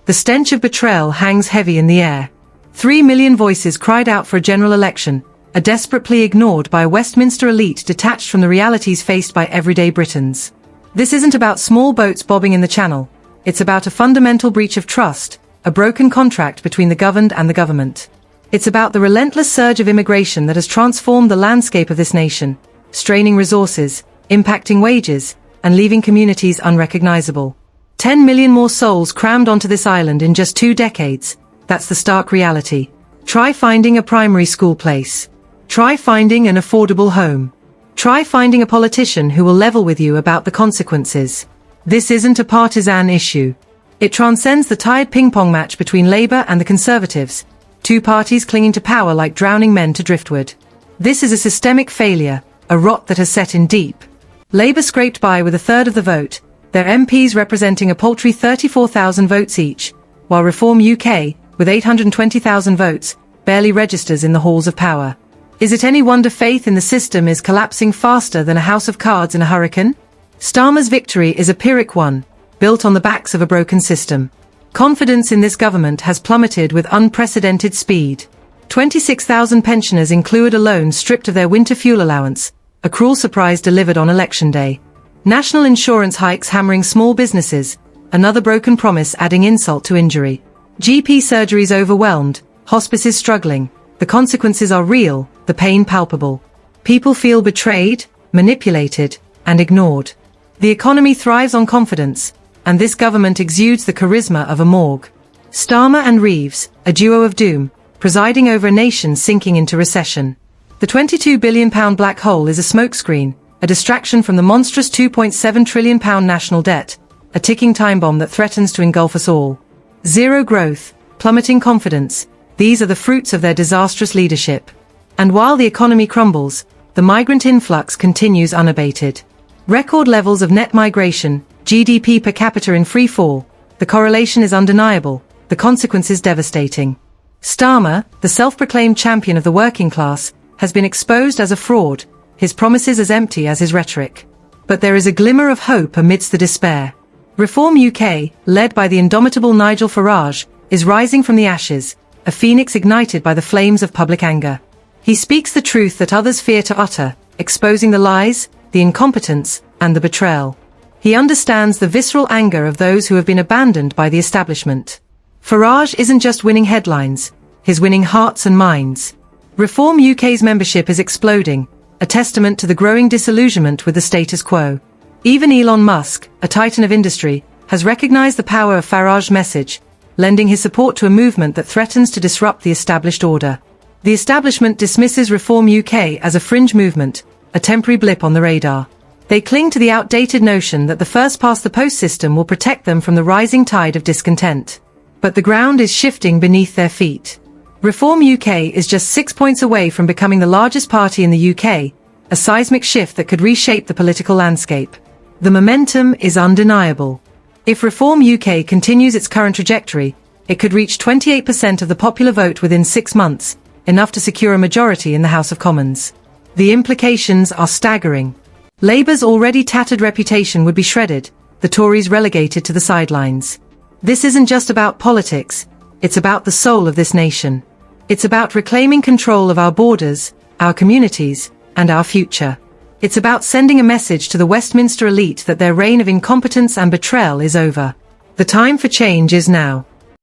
The stench of betrayal hangs heavy in the air. 3 million voices cried out for a general election, a desperate plea ignored by a Westminster elite detached from the realities faced by everyday Britons. This isn't about small boats bobbing in the Channel. It's about a fundamental breach of trust, a broken contract between the governed and the government. It's about the relentless surge of immigration that has transformed the landscape of this nation, straining resources, impacting wages, and leaving communities unrecognizable. 10 million more souls crammed onto this island in just 2 decades. That's the stark reality. Try finding a primary school place. Try finding an affordable home. Try finding a politician who will level with you about the consequences. This isn't a partisan issue. It transcends the tired ping-pong match between Labour and the Conservatives, 2 parties clinging to power like drowning men to driftwood. This is a systemic failure, a rot that has set in deep. Labour scraped by with 1/3 of the vote, their MPs representing a paltry 34,000 votes each, while Reform UK, with 820,000 votes, barely registers in the halls of power. Is it any wonder faith in the system is collapsing faster than a house of cards in a hurricane? Starmer's victory is a Pyrrhic one, built on the backs of a broken system. Confidence in this government has plummeted with unprecedented speed. 26,000 pensioners in Clwyd alone stripped of their winter fuel allowance, a cruel surprise delivered on election day. National insurance hikes hammering small businesses, another broken promise adding insult to injury. GP surgeries overwhelmed, hospices struggling. The consequences are real, the pain palpable. People feel betrayed, manipulated, and ignored. The economy thrives on confidence, and this government exudes the charisma of a morgue. Starmer and Reeves, a duo of doom, presiding over a nation sinking into recession. The £22 billion black hole is a smokescreen, a distraction from the monstrous £2.7 trillion national debt, a ticking time bomb that threatens to engulf us all. Zero growth, plummeting confidence, these are the fruits of their disastrous leadership. And while the economy crumbles, the migrant influx continues unabated. Record levels of net migration, GDP per capita in free fall, the correlation is undeniable, the consequences devastating. Starmer, the self-proclaimed champion of the working class, has been exposed as a fraud, his promises as empty as his rhetoric. But there is a glimmer of hope amidst the despair. Reform UK, led by the indomitable Nigel Farage, is rising from the ashes, a phoenix ignited by the flames of public anger. He speaks the truth that others fear to utter, exposing the lies, the incompetence, and the betrayal. He understands the visceral anger of those who have been abandoned by the establishment. Farage isn't just winning headlines, he's winning hearts and minds. Reform UK's membership is exploding, a testament to the growing disillusionment with the status quo. Even Elon Musk, a titan of industry, has recognized the power of Farage's message, lending his support to a movement that threatens to disrupt the established order. The establishment dismisses Reform UK as a fringe movement, a temporary blip on the radar. They cling to the outdated notion that the first-past-the-post system will protect them from the rising tide of discontent. But the ground is shifting beneath their feet. Reform UK is just 6 points away from becoming the largest party in the UK, a seismic shift that could reshape the political landscape. The momentum is undeniable. If Reform UK continues its current trajectory, it could reach 28% of the popular vote within 6 months, enough to secure a majority in the House of Commons. The implications are staggering. Labour's already tattered reputation would be shredded, the Tories relegated to the sidelines. This isn't just about politics, it's about the soul of this nation. It's about reclaiming control of our borders, our communities, and our future. It's about sending a message to the Westminster elite that their reign of incompetence and betrayal is over. The time for change is now.